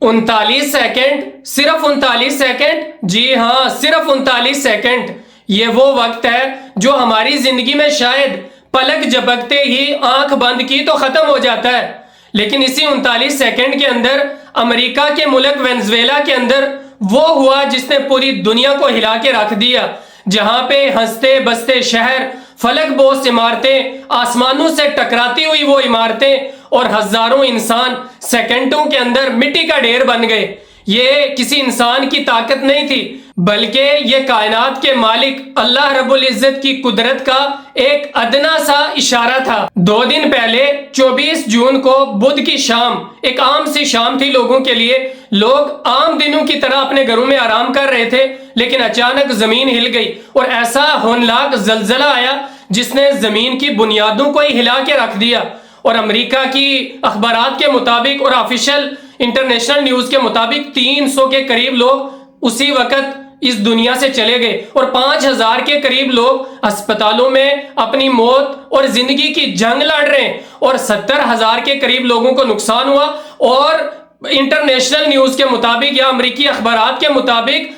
39 second, صرف 39 second, جی ہاں صرف 39 سیکنڈ. یہ وہ وقت ہے جو ہماری زندگی میں شاید پلک جھپکتے ہی آنکھ بند کی تو ختم ہو جاتا ہے، لیکن اسی 39 سیکنڈ کے اندر امریکہ کے ملک وینزویلا کے اندر وہ ہوا جس نے پوری دنیا کو ہلا کے رکھ دیا، جہاں پہ ہنستے بستے شہر، فلک بوس عمارتیں، آسمانوں سے ٹکراتی ہوئی وہ عمارتیں اور ہزاروں انسان سیکنڈوں کے اندر مٹی کا ڈھیر بن گئے. یہ کسی انسان کی طاقت نہیں تھی، بلکہ یہ کائنات کے مالک اللہ رب العزت کی قدرت کا ایک ادنا سا اشارہ تھا. 2 دن پہلے 24 جون کو بدھ کی شام، ایک عام سی شام تھی لوگوں کے لیے. لوگ عام دنوں کی طرح اپنے گھروں میں آرام کر رہے تھے، لیکن اچانک زمین ہل گئی اور ایسا ہولناک زلزلہ آیا جس نے زمین کی بنیادوں کو ہی ہلا کے رکھ دیا. اور امریکہ کی اخبارات کے مطابق اور آفیشل انٹرنیشنل نیوز کے مطابق 300 کے قریب لوگ اسی وقت اس دنیا سے چلے گئے اور 5000 کے قریب لوگ اسپتالوں میں اپنی موت اور زندگی کی جنگ لڑ رہے ہیں اور 70,000 کے قریب لوگوں کو نقصان ہوا. اور انٹرنیشنل نیوز کے مطابق یا امریکی اخبارات کے مطابق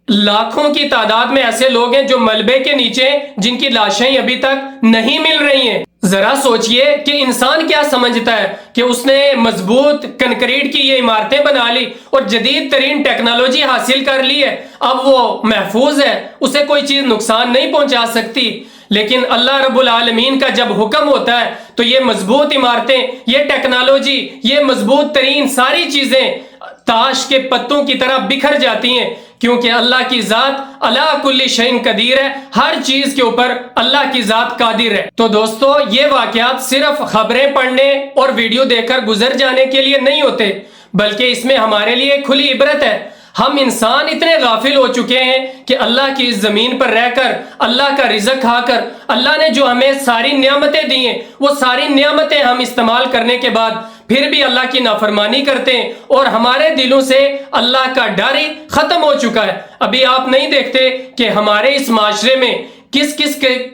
لاکھوں کی تعداد میں ایسے لوگ ہیں جو ملبے کے نیچے، جن کی لاشیں ابھی تک نہیں مل رہی ہیں. ذرا سوچئے کہ انسان کیا سمجھتا ہے کہ اس نے مضبوط کنکریٹ کی یہ عمارتیں بنا لی اور جدید ترین ٹیکنالوجی حاصل کر لی ہے، اب وہ محفوظ ہے، اسے کوئی چیز نقصان نہیں پہنچا سکتی. لیکن اللہ رب العالمین کا جب حکم ہوتا ہے تو یہ مضبوط عمارتیں، یہ ٹیکنالوجی، یہ مضبوط ترین ساری چیزیں تاش کے پتوں کی طرح بکھر جاتی ہیں، کیونکہ اللہ کی ذات علی کل شیء قدیر ہے، ہر چیز کے اوپر اللہ کی ذات قادر ہے. تو دوستو، یہ واقعات صرف خبریں پڑھنے اور ویڈیو دیکھ کر گزر جانے کے لیے نہیں ہوتے، بلکہ اس میں ہمارے لیے کھلی عبرت ہے. ہم انسان اتنے غافل ہو چکے ہیں کہ اللہ کی اس زمین پر رہ کر، اللہ کا رزق کھا کر، اللہ نے جو ہمیں ساری نعمتیں دی ہیں، وہ ساری نعمتیں ہم استعمال کرنے کے بعد پھر بھی اللہ کی نافرمانی کرتے ہیں اور ہمارے دلوں سے اللہ کا ڈر ہی ختم ہو چکا ہے. ابھی آپ نہیں دیکھتے کہ ہمارے اس معاشرے میں کس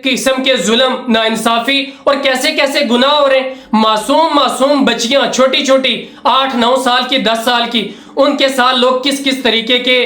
قسم کے ظلم، ناانصافی اور کیسے کیسے گناہ ہو رہے ہیں. معصوم بچیاں، چھوٹی 8-9 سال کی، 10 سال کی، ان کے ساتھ لوگ کس طریقے کے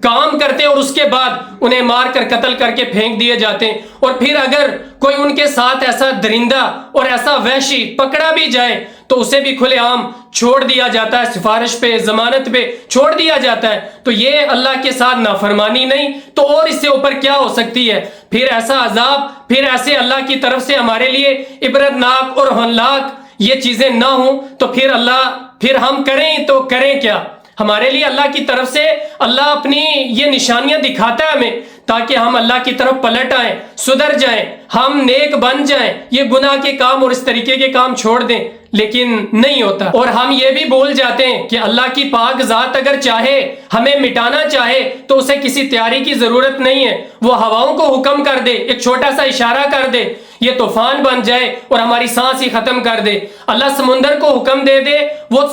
کام کرتے ہیں اور اس کے بعد انہیں مار کر قتل کر کے پھینک دیے جاتے ہیں. اور پھر اگر کوئی ان کے ساتھ ایسا درندہ اور ایسا وحشی پکڑا بھی جائے تو اسے بھی کھلے عام چھوڑ دیا جاتا ہے، سفارش پہ، ضمانت پہ چھوڑ دیا جاتا ہے. تو یہ اللہ کے ساتھ نافرمانی نہیں تو اور اس سے اوپر کیا ہو سکتی ہے؟ پھر ایسا عذاب، پھر ایسے اللہ کی طرف سے ہمارے لیے عبرتناک اور ہولناک یہ چیزیں نہ ہوں تو پھر ہم کریں تو کریں کیا؟ ہمارے لیے اللہ کی طرف سے اللہ اپنی یہ نشانیاں دکھاتا ہے ہمیں تاکہ ہم اللہ کی طرف پلٹ آئیں، سدھر جائیں، ہم نیک بن جائیں، یہ گناہ کے کام اور اس طریقے کے کام چھوڑ دیں. لیکن نہیں ہوتا. اور ہم یہ بھی بھول جاتے ہیں کہ اللہ کی پاک ذات اگر چاہے، ہمیں مٹانا چاہے تو اسے کسی تیاری کی ضرورت نہیں ہے. وہ ہواؤں کو حکم کر دے، ایک چھوٹا سا اشارہ کر دے، یہ طوفان بن جائے اور ہماری سانس ہی ختم کر دے. اللہ سمندر کو حکم دے دے، وہ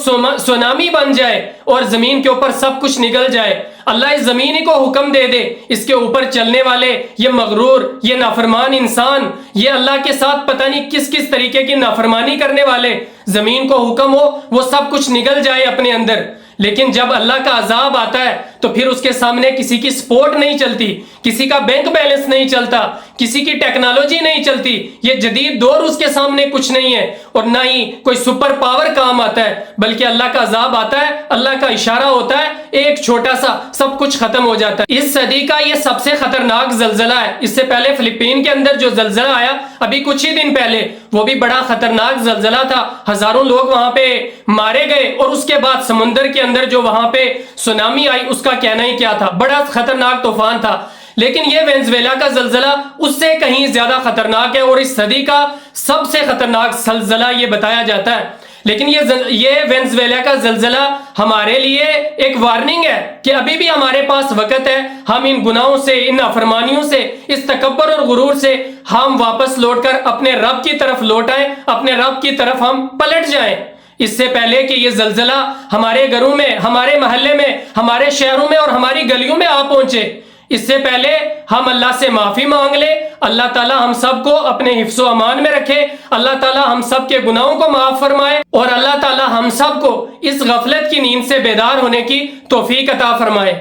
سونامی بن جائے اور زمین کے اوپر سب کچھ نگل جائے. اللہ اس زمین کو حکم دے دے، اس کے اوپر چلنے والے یہ مغرور، یہ نافرمان انسان، یہ اللہ کے ساتھ پتہ نہیں کس طریقے کی نافرمانی کرنے والے، زمین کو حکم ہو وہ سب کچھ نگل جائے اپنے اندر. لیکن جب اللہ کا عذاب آتا ہے تو پھر اس کے سامنے کسی کی سپورٹ نہیں چلتی، کسی کا بینک بیلنس نہیں چلتا، کسی کی ٹیکنالوجی نہیں چلتی. یہ جدید دور اس کے سامنے کچھ نہیں ہے اور نہ ہی کوئی سپر پاور کام آتا ہے، بلکہ اللہ کا عذاب آتا ہے، اللہ کا اشارہ ہوتا ہے، ایک چھوٹا سا سب کچھ ختم ہو جاتا ہے. اس صدی کا یہ سب سے خطرناک زلزلہ ہے. اس سے پہلے فلپین کے اندر جو زلزلہ آیا ابھی کچھ ہی دن پہلے، وہ بھی بڑا خطرناک زلزلہ تھا. ہزاروں لوگ وہاں پہ مارے گئے اور اس کے بعد سمندر کے اندر جو وہاں پہ سونامی آئی اس کا کہنا ہی کیا تھا، بڑا خطرناک طوفان تھا. لیکن یہ وینزویلا کا زلزلہ اس سے کہیں زیادہ خطرناک ہے اور اس صدی کا سب سے خطرناک زلزلہ یہ بتایا جاتا ہے. لیکن یہ وینزویلا کا زلزلہ ہمارے لیے ایک وارننگ ہے کہ ابھی بھی ہمارے پاس وقت ہے، ہم ان گناہوں سے، ان نافرمانیوں سے، اس تکبر اور غرور سے ہم واپس لوٹ کر اپنے رب کی طرف لوٹ آئیں، اپنے رب کی طرف ہم پلٹ جائیں. اس سے پہلے کہ یہ زلزلہ ہمارے گھروں میں، ہمارے محلے میں، ہمارے شہروں میں اور ہماری گلیوں میں آ پہنچے، اس سے پہلے ہم اللہ سے معافی مانگ لیں، اللہ تعالی ہم سب کو اپنے حفظ و امان میں رکھے، اللہ تعالی ہم سب کے گناہوں کو معاف فرمائے، اور اللہ تعالی ہم سب کو اس غفلت کی نیند سے بیدار ہونے کی توفیق عطا فرمائے۔